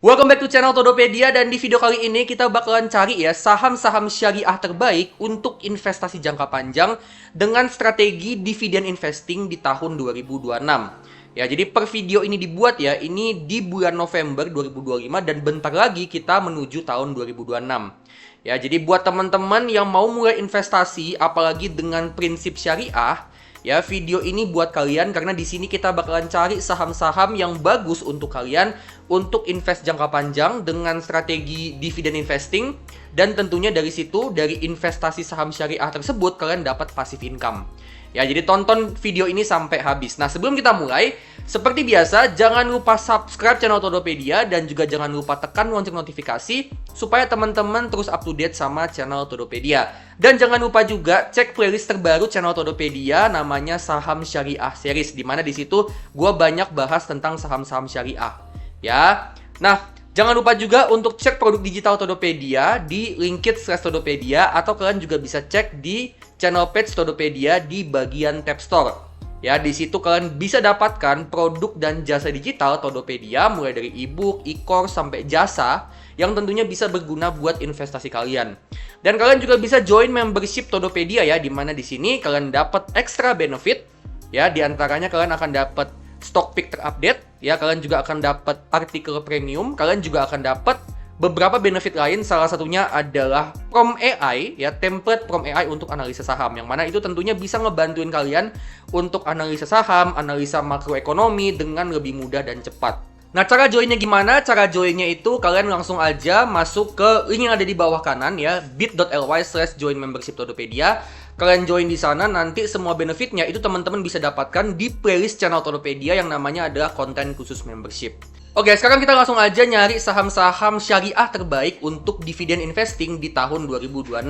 Welcome back to channel Todopedia, dan di video kali ini kita bakalan cari ya saham-saham syariah terbaik untuk investasi jangka panjang dengan strategi dividen investing di tahun 2026. Ya, jadi per video ini dibuat ya, ini di bulan November 2025 dan bentar lagi kita menuju tahun 2026. Ya, jadi buat teman-teman yang mau mulai investasi apalagi dengan prinsip syariah, ya, video ini buat kalian karena di sini kita bakalan cari saham-saham yang bagus untuk kalian untuk invest jangka panjang dengan strategi dividen investing, dan tentunya dari situ, dari investasi saham syariah tersebut kalian dapat passive income. Ya, jadi tonton video ini sampai habis. Nah, sebelum kita mulai, seperti biasa, jangan lupa subscribe channel Todopedia dan juga jangan lupa tekan lonceng notifikasi supaya teman-teman terus up to date sama channel Todopedia. Dan jangan lupa juga cek playlist terbaru channel Todopedia namanya Saham Syariah Series, di mana di situ gue banyak bahas tentang saham-saham syariah. Ya. Nah, jangan lupa juga untuk cek produk digital Todopedia di linkit/Todopedia, atau kalian juga bisa cek di channel page Todopedia di bagian tab store. Ya, di situ kalian bisa dapatkan produk dan jasa digital Todopedia mulai dari e-book, e-course sampai jasa yang tentunya bisa berguna buat investasi kalian. Dan kalian juga bisa join membership Todopedia ya, di mana di sini kalian dapat extra benefit ya, di antaranya kalian akan dapat stock pick terupdate ya, kalian juga akan dapat artikel premium, kalian juga akan dapat beberapa benefit lain, salah satunya adalah Prom AI ya, template Prom AI untuk analisa saham, yang mana itu tentunya bisa ngebantuin kalian untuk analisa saham, analisa makroekonomi dengan lebih mudah dan cepat. Nah, cara joinnya gimana? Cara joinnya itu kalian langsung aja masuk ke link yang ada di bawah kanan ya, bit.ly/join membership Todopedia. Kalian join di sana, nanti semua benefitnya itu teman-teman bisa dapatkan di playlist channel Todopedia yang namanya adalah konten khusus membership. Oke, sekarang kita langsung aja nyari saham-saham syariah terbaik untuk dividen investing di tahun 2026.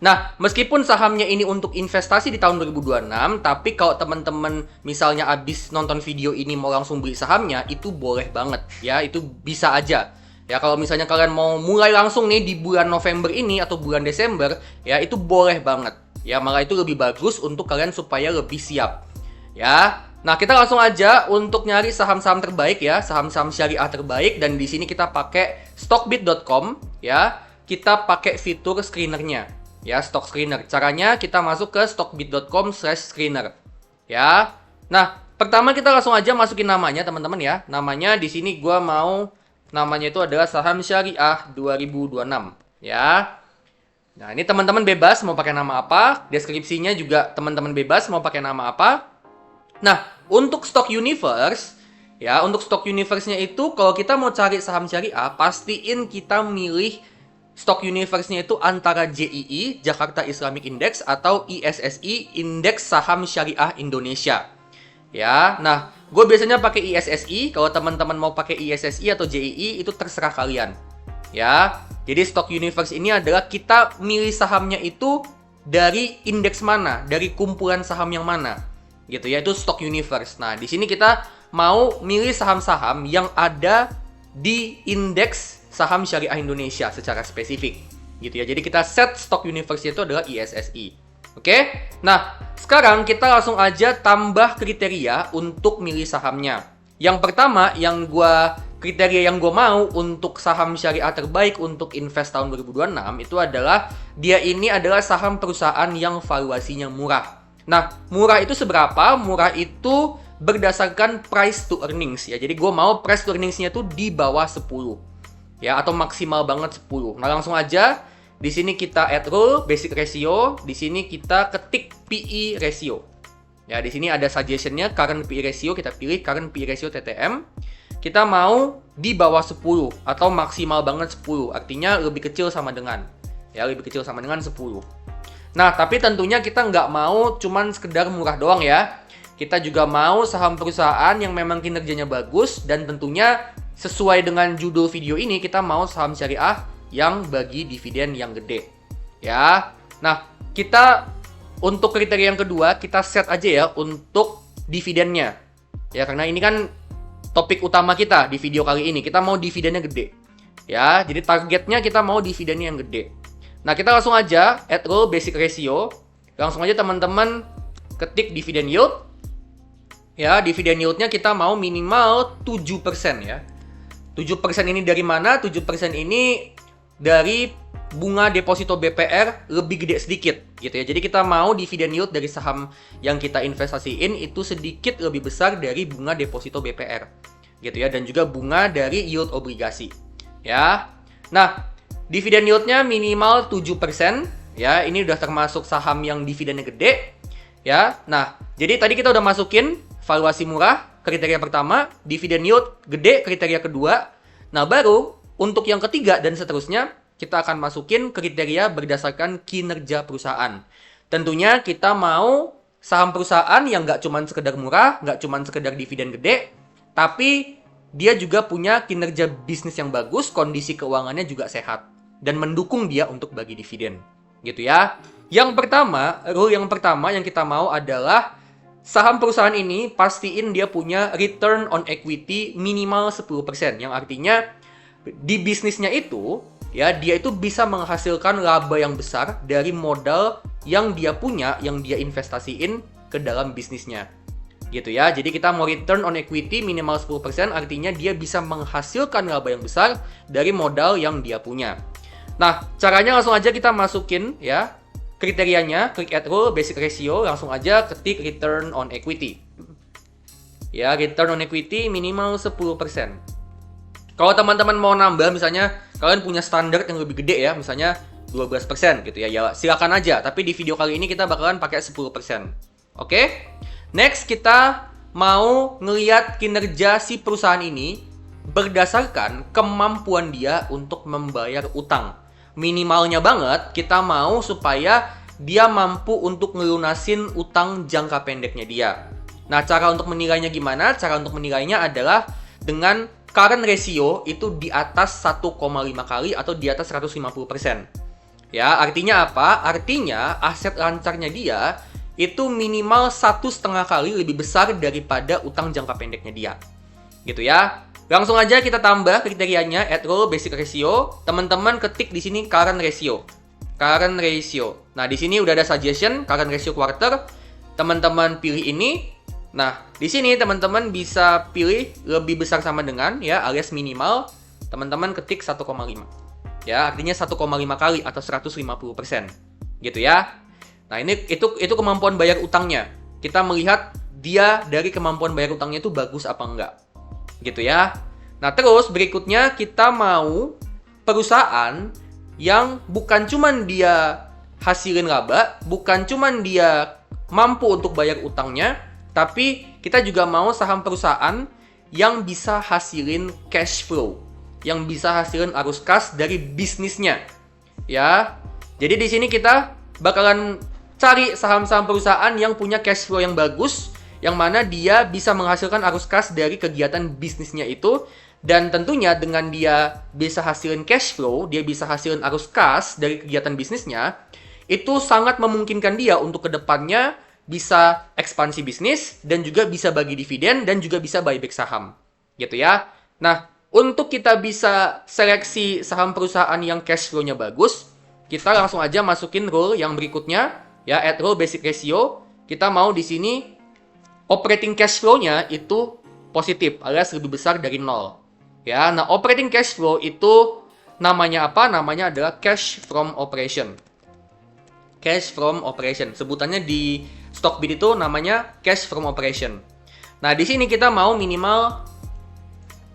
Nah, meskipun sahamnya ini untuk investasi di tahun 2026, tapi kalau teman-teman misalnya abis nonton video ini mau langsung beli sahamnya, itu boleh banget ya, itu bisa aja. Ya, kalau misalnya kalian mau mulai langsung nih di bulan November ini atau bulan Desember, ya itu boleh banget. Ya, malah itu lebih bagus untuk kalian supaya lebih siap. Ya. Nah, kita langsung aja untuk nyari saham-saham terbaik ya, saham-saham syariah terbaik, dan di sini kita pakai stockbit.com ya. Kita pakai fitur screenernya ya, stock screener. Caranya kita masuk ke stockbit.com/screener ya. Nah, pertama kita langsung aja masukin namanya teman-teman ya. Namanya di sini gua mau namanya itu adalah Saham Syariah 2026 ya. Nah, ini teman-teman bebas mau pakai nama apa, deskripsinya juga teman-teman bebas mau pakai nama apa. Nah, untuk stock universe ya, untuk stock universe-nya itu kalau kita mau cari saham syariah, pastiin kita milih stock universe-nya itu antara JII, Jakarta Islamic Index, atau ISSI, Indeks Saham Syariah Indonesia. Ya, nah, gue biasanya pakai ISSI. Kalau teman-teman mau pakai ISSI atau JII, itu terserah kalian. Ya, jadi stock universe ini adalah kita milih sahamnya itu dari indeks mana, dari kumpulan saham yang mana, gitu ya, itu stock universe. Nah, di sini kita mau milih saham-saham yang ada di indeks saham syariah Indonesia secara spesifik, gitu ya. Jadi kita set stock universe itu adalah ISSI. Oke? Nah, sekarang kita langsung aja tambah kriteria untuk milih sahamnya. Yang pertama, kriteria yang gue mau untuk saham syariah terbaik untuk invest tahun 2026 itu adalah dia ini adalah saham perusahaan yang valuasinya murah. Nah, murah itu seberapa? Murah itu berdasarkan price to earnings ya. Jadi gue mau price to earnings-nya tuh di bawah 10. Ya, atau maksimal banget 10. Nah, langsung aja di sini kita add rule, basic ratio, di sini kita ketik PE ratio. Ya, di sini ada suggestion-nya current PE ratio, kita pilih current PE ratio TTM. Kita mau di bawah 10 atau maksimal banget 10. Artinya lebih kecil sama dengan 10. Nah, tapi tentunya kita nggak mau cuman sekedar murah doang ya. Kita juga mau saham perusahaan yang memang kinerjanya bagus, dan tentunya sesuai dengan judul video ini, kita mau saham syariah yang bagi dividen yang gede. Ya. Nah, kita untuk kriteria yang kedua, kita set aja ya untuk dividennya. Ya, karena ini kan topik utama kita di video kali ini. Kita mau dividennya gede. Ya, jadi targetnya kita mau dividennya yang gede. Nah, kita langsung aja add rule basic ratio. Langsung aja teman-teman ketik dividend yield. Ya, dividend yield-nya kita mau minimal 7% ya. 7% ini dari mana? 7% ini dari bunga deposito BPR lebih gede sedikit gitu ya. Jadi kita mau dividen yield dari saham yang kita investasiin itu sedikit lebih besar dari bunga deposito BPR gitu ya, dan juga bunga dari yield obligasi ya. Nah, dividen yieldnya minimal 7% ya. Ini udah termasuk saham yang dividennya gede ya. Nah, jadi tadi kita udah masukin valuasi murah kriteria pertama, dividen yield gede kriteria kedua. Nah, baru untuk yang ketiga dan seterusnya kita akan masukin kriteria berdasarkan kinerja perusahaan. Tentunya kita mau saham perusahaan yang nggak cuma sekedar murah, nggak cuma sekedar dividen gede, tapi dia juga punya kinerja bisnis yang bagus, kondisi keuangannya juga sehat, dan mendukung dia untuk bagi dividen. Gitu ya. Rule yang pertama yang kita mau adalah saham perusahaan ini pastiin dia punya return on equity minimal 10%, yang artinya di bisnisnya itu ya, dia itu bisa menghasilkan laba yang besar dari modal yang dia punya, yang dia investasiin ke dalam bisnisnya. Gitu ya. Jadi kita mau return on equity minimal 10%, artinya dia bisa menghasilkan laba yang besar dari modal yang dia punya. Nah, caranya langsung aja kita masukin ya kriterianya, klik add rule, basic ratio, langsung aja ketik return on equity. Ya, return on equity minimal 10%. Kalau teman-teman mau nambah, misalnya kalian punya standar yang lebih gede ya, misalnya 12% gitu ya, ya silakan aja. Tapi di video kali ini kita bakalan pakai 10%. Oke? Next, kita mau ngeliat kinerja si perusahaan ini berdasarkan kemampuan dia untuk membayar utang. Minimalnya banget, kita mau supaya dia mampu untuk ngelunasin utang jangka pendeknya dia. Nah, cara untuk menilainya gimana? Cara untuk menilainya adalah dengan current ratio itu di atas 1,5 kali atau di atas 150%. Ya, artinya apa? Artinya aset lancarnya dia itu minimal 1,5 kali lebih besar daripada utang jangka pendeknya dia. Gitu ya. Langsung aja kita tambah kriterianya, add rule, basic ratio. Teman-teman ketik di sini current ratio. Current ratio. Nah, di sini udah ada suggestion current ratio quarter. Teman-teman pilih ini. Nah, di sini teman-teman bisa pilih lebih besar sama dengan ya, alias minimal teman-teman ketik 1,5. Ya, artinya 1,5 kali atau 150%. Gitu ya. Nah, itu kemampuan bayar utangnya. Kita melihat dia dari kemampuan bayar utangnya itu bagus apa enggak. Gitu ya. Nah, terus berikutnya kita mau perusahaan yang bukan cuman dia hasilin laba, bukan cuman dia mampu untuk bayar utangnya, tapi kita juga mau saham perusahaan yang bisa hasilin cash flow, yang bisa hasilin arus kas dari bisnisnya. Ya. Jadi di sini kita bakalan cari saham-saham perusahaan yang punya cash flow yang bagus, yang mana dia bisa menghasilkan arus kas dari kegiatan bisnisnya itu. Dan tentunya dengan dia bisa hasilin cash flow, dia bisa hasilin arus kas dari kegiatan bisnisnya, itu sangat memungkinkan dia untuk kedepannya bisa ekspansi bisnis, dan juga bisa bagi dividen, dan juga bisa buyback saham. Gitu ya. Nah, untuk kita bisa seleksi saham perusahaan yang cash flow-nya bagus, kita langsung aja masukin rule yang berikutnya, ya, add rule basic ratio. Kita mau di sini operating cash flow-nya itu positif, alias lebih besar dari 0. Ya, nah operating cash flow itu namanya apa? Namanya adalah cash from operation. Cash from operation. Sebutannya di Stockbit itu namanya cash from operation. Nah, di sini kita mau minimal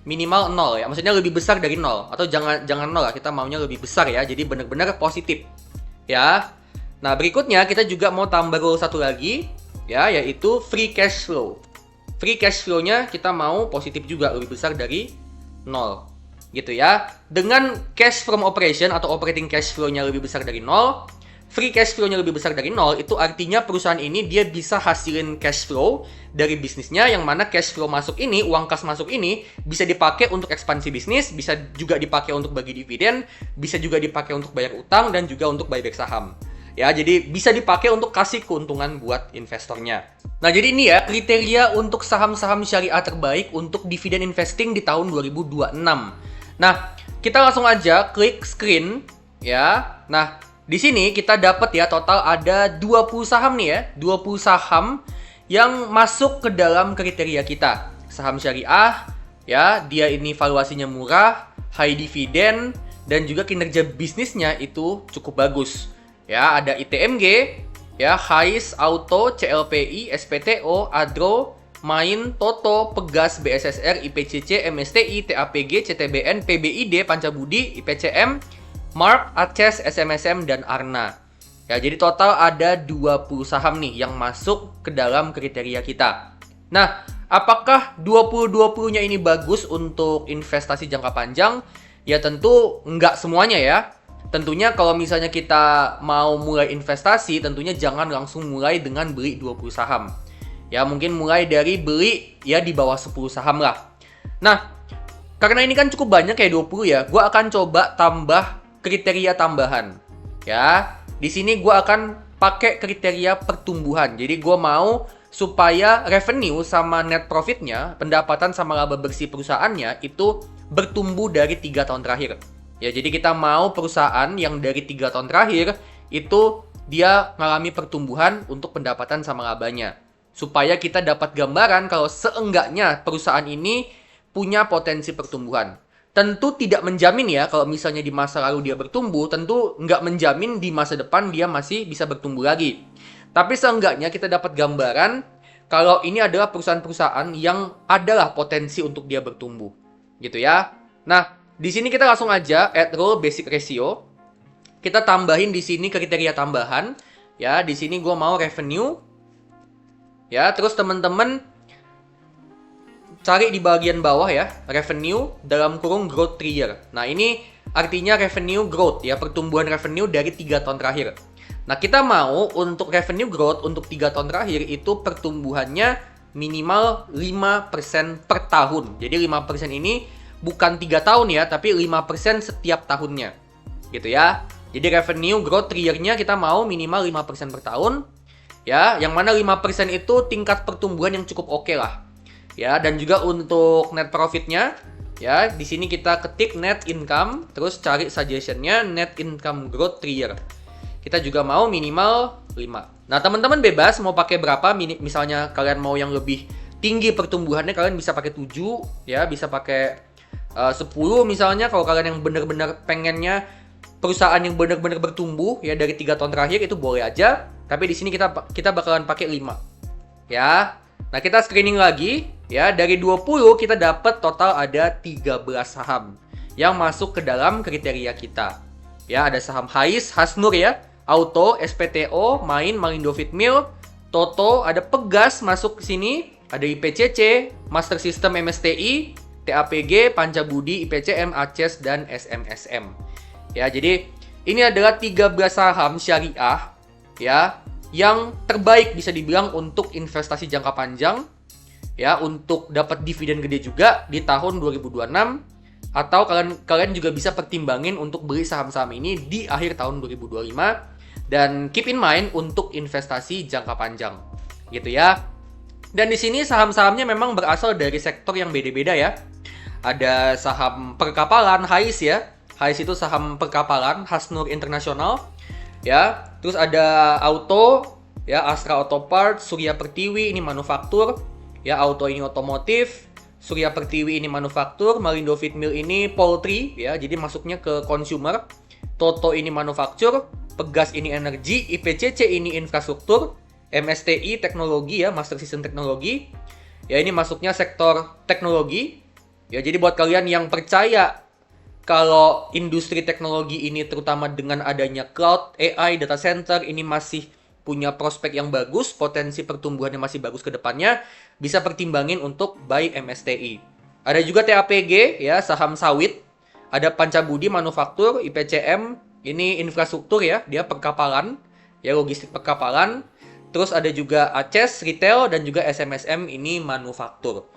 0 ya. Maksudnya lebih besar dari 0 atau jangan 0 lah, kita maunya lebih besar ya. Jadi benar-benar positif. Ya. Nah, berikutnya kita juga mau tambah rule satu lagi ya, yaitu free cash flow. Free cash flow-nya kita mau positif juga, lebih besar dari 0. Gitu ya. Dengan cash from operation atau operating cash flow-nya lebih besar dari 0, free cash flow-nya lebih besar dari 0, itu artinya perusahaan ini dia bisa hasilin cash flow dari bisnisnya, yang mana cash flow masuk ini, uang kas masuk ini, bisa dipakai untuk ekspansi bisnis, bisa juga dipakai untuk bagi dividen, bisa juga dipakai untuk bayar utang, dan juga untuk buyback saham. Ya, jadi bisa dipakai untuk kasih keuntungan buat investornya. Nah, jadi ini ya kriteria untuk saham-saham syariah terbaik untuk dividen investing di tahun 2026. Nah, kita langsung aja klik screen ya. Nah, di sini kita dapat ya total ada 20 saham nih ya, 20 saham yang masuk ke dalam kriteria kita. Saham syariah, Ya, dia ini valuasinya murah, high dividend, dan juga kinerja bisnisnya itu cukup bagus. Ya, ada ITMG, ya, HAIS, Auto, CLPI, SPTO, Adro, Main, Toto, Pegas, BSSR, IPCC, MSTI, TAPG, CTBN, PBID, Pancabudi, IPCM, Mark, Aces, SMSM, dan Arna. Ya, jadi total ada 20 saham nih yang masuk ke dalam kriteria kita. Nah, apakah 20-20-nya ini bagus untuk investasi jangka panjang? Ya tentu nggak semuanya ya. Tentunya kalau misalnya kita mau mulai investasi, tentunya jangan langsung mulai dengan beli 20 saham. Ya mungkin mulai dari beli ya di bawah 10 saham lah. Nah, karena ini kan cukup banyak kayak 20 ya, gue akan coba tambah kriteria tambahan. Ya, di sini gue akan pakai kriteria pertumbuhan. Jadi gue mau supaya revenue sama net profitnya, pendapatan sama laba bersih perusahaannya itu bertumbuh dari 3 tahun terakhir. Ya, jadi kita mau perusahaan yang dari 3 tahun terakhir itu dia mengalami pertumbuhan untuk pendapatan sama labanya. Supaya kita dapat gambaran kalau seenggaknya perusahaan ini punya potensi pertumbuhan. Tentu tidak menjamin ya kalau misalnya di masa lalu dia bertumbuh, tentu nggak menjamin di masa depan dia masih bisa bertumbuh lagi. Tapi seenggaknya kita dapat gambaran kalau ini adalah perusahaan-perusahaan yang adalah potensi untuk dia bertumbuh. Gitu ya. Nah, di sini kita langsung aja add role basic ratio. Kita tambahin di sini kriteria tambahan. Ya, di sini gue mau revenue. Ya, terus teman-teman cari di bagian bawah ya, revenue dalam kurung growth 3 year. Nah, ini artinya revenue growth ya, pertumbuhan revenue dari 3 tahun terakhir. Nah, kita mau untuk revenue growth untuk 3 tahun terakhir itu pertumbuhannya minimal 5% per tahun. Jadi 5% ini bukan 3 tahun ya, tapi 5% setiap tahunnya. Gitu ya. Jadi revenue growth 3 year-nya kita mau minimal 5% per tahun. Ya, yang mana 5% itu tingkat pertumbuhan yang cukup oke lah. Ya, dan juga untuk net profitnya, ya, di sini kita ketik net income, terus cari suggestionnya net income growth 3 year. Kita juga mau minimal 5. Nah, teman-teman bebas mau pakai berapa, misalnya kalian mau yang lebih tinggi pertumbuhannya, kalian bisa pakai 7, ya, bisa pakai 10 misalnya, kalau kalian yang benar-benar pengennya perusahaan yang benar-benar bertumbuh, ya, dari 3 tahun terakhir itu boleh aja, tapi di sini kita bakalan pakai 5. Ya. Nah, kita screening lagi, ya, dari 20 kita dapat total ada 13 saham yang masuk ke dalam kriteria kita. Ya, ada saham HAIS, Hasnur ya, Auto, SPTO, Main, Malindo Feedmill, Toto, ada Pegas masuk ke sini, ada IPCC, Master System MSTI, TAPG, Pancabudi, IPCM, Aces, dan SMSM. Ya, jadi ini adalah 13 saham syariah ya yang terbaik bisa dibilang untuk investasi jangka panjang, ya, untuk dapat dividen gede juga di tahun 2026, atau kalian juga bisa pertimbangin untuk beli saham-saham ini di akhir tahun 2025, dan keep in mind untuk investasi jangka panjang gitu ya. Dan di sini saham-sahamnya memang berasal dari sektor yang beda-beda ya. Ada saham perkapalan, HAIS ya. HAIS itu saham perkapalan, Hasnur Internasional. Ya, terus ada Auto, ya, Astra Auto Parts, Surya Pertiwi ini manufaktur, ya, Auto ini otomotif, Surya Pertiwi ini manufaktur, Malindo Feedmill ini poultry, ya, jadi masuknya ke consumer, Toto ini manufaktur, Pegas ini energi, IPCC ini infrastruktur, MSTI teknologi ya, Master System Teknologi, ya, ini masuknya sektor teknologi, ya, jadi buat kalian yang percaya kalau industri teknologi ini terutama dengan adanya cloud, AI, data center ini masih punya prospek yang bagus, potensi pertumbuhannya masih bagus ke depannya, bisa pertimbangin untuk buy MSTI. Ada juga TAPG ya, saham sawit. Ada Pancabudi manufaktur, IPCM ini infrastruktur ya, dia perkapalan, ya, logistik perkapalan. Terus ada juga Aces retail dan juga SMSM ini manufaktur.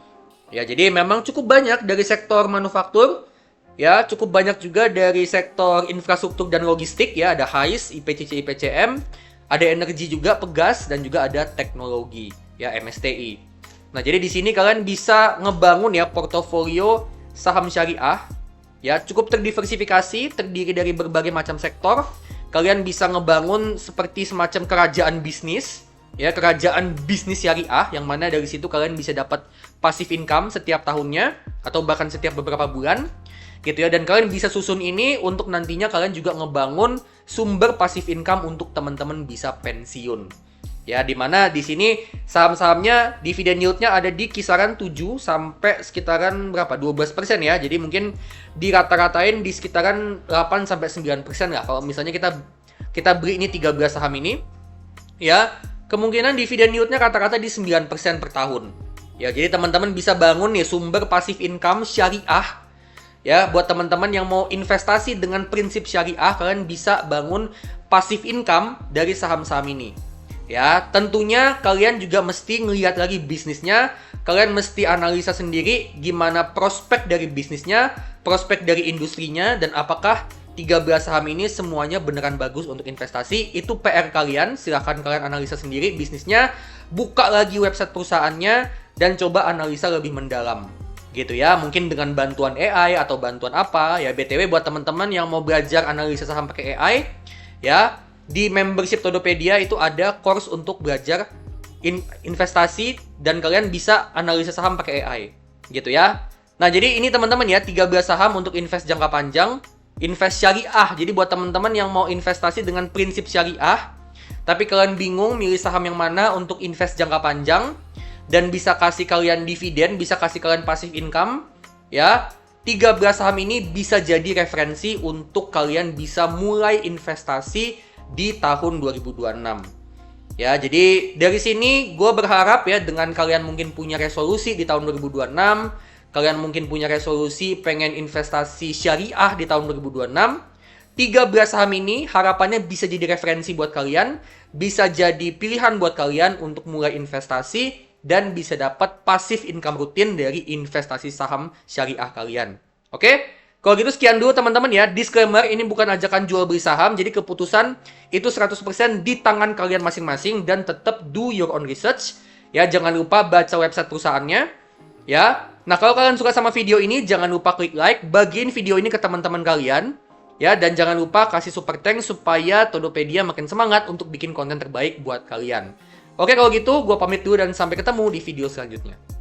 Ya, jadi memang cukup banyak dari sektor manufaktur. Ya, cukup banyak juga dari sektor infrastruktur dan logistik ya, ada HAIS, IPCC, IPCM, ada energi juga, Pegas, dan juga ada teknologi ya, MSTI. Nah, jadi di sini kalian bisa ngebangun ya portofolio saham syariah ya, cukup terdiversifikasi, terdiri dari berbagai macam sektor. Kalian bisa ngebangun seperti semacam kerajaan bisnis ya, kerajaan bisnis syariah, yang mana dari situ kalian bisa dapat passive income setiap tahunnya atau bahkan setiap beberapa bulan gitu ya. Dan kalian bisa susun ini untuk nantinya kalian juga ngebangun sumber passive income untuk teman-teman bisa pensiun. Ya, dimana di sini saham-sahamnya dividen yieldnya ada di kisaran 7 sampai sekitaran berapa? 12% ya. Jadi mungkin dirata-ratain di sekitaran 8 sampai 9% lah. Kalau misalnya kita beli ini 13 saham ini, ya, kemungkinan dividen yieldnya rata-rata di 9% per tahun. Ya, jadi teman-teman bisa bangun nih sumber passive income syariah. Ya, buat teman-teman yang mau investasi dengan prinsip syariah, kalian bisa bangun passive income dari saham-saham ini. Ya, tentunya kalian juga mesti ngelihat lagi bisnisnya. Kalian mesti analisa sendiri gimana prospek dari bisnisnya, prospek dari industrinya, dan apakah 13 saham ini semuanya beneran bagus untuk investasi. Itu PR kalian, silahkan kalian analisa sendiri bisnisnya, buka lagi website perusahaannya, dan coba analisa lebih mendalam. Gitu ya, mungkin dengan bantuan AI atau bantuan apa. Ya, BTW buat teman-teman yang mau belajar analisa saham pakai AI, ya, di membership Todopedia itu ada course untuk belajar investasi dan kalian bisa analisa saham pakai AI. Gitu ya. Nah, jadi ini teman-teman ya, 13 saham untuk invest jangka panjang, invest syariah. Jadi buat teman-teman yang mau investasi dengan prinsip syariah, tapi kalian bingung milih saham yang mana untuk invest jangka panjang dan bisa kasih kalian dividen, bisa kasih kalian passive income, ya. 13 saham ini bisa jadi referensi untuk kalian bisa mulai investasi di tahun 2026. Ya, jadi dari sini gue berharap ya, dengan kalian mungkin punya resolusi di tahun 2026, kalian mungkin punya resolusi pengen investasi syariah di tahun 2026, 13 saham ini harapannya bisa jadi referensi buat kalian, bisa jadi pilihan buat kalian untuk mulai investasi, dan bisa dapat passive income rutin dari investasi saham syariah kalian. Oke? Kalau gitu sekian dulu teman-teman ya. Disclaimer, ini bukan ajakan jual beli saham, jadi keputusan itu 100% di tangan kalian masing-masing, dan tetap do your own research. Ya, jangan lupa baca website perusahaannya. Ya. Nah, kalau kalian suka sama video ini, jangan lupa klik like, bagiin video ini ke teman-teman kalian. Ya, dan jangan lupa kasih super thanks supaya Todopedia makin semangat untuk bikin konten terbaik buat kalian. Oke, kalau gitu gue pamit dulu dan sampai ketemu di video selanjutnya.